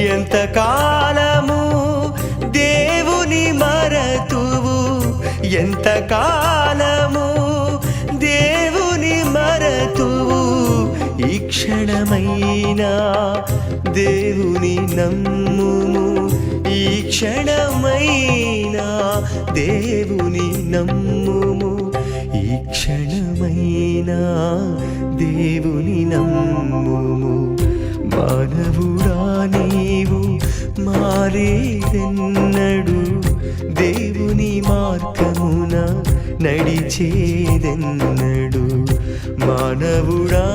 ఎంతకాలము దేవుని మరతువు, ఎంతకాలము దేవుని మరతువు, ఈ క్షణమైనా దేవుని నమ్ముము, ఈ క్షణమైనా దేవుని నమ్ముము, ఈ క్షణమైనా దేవుని నమ్ముము. మానవుడా నీవు మారేదెన్నడు, దేవుని మార్గమున నడిచేదెన్నడు. మానవుడా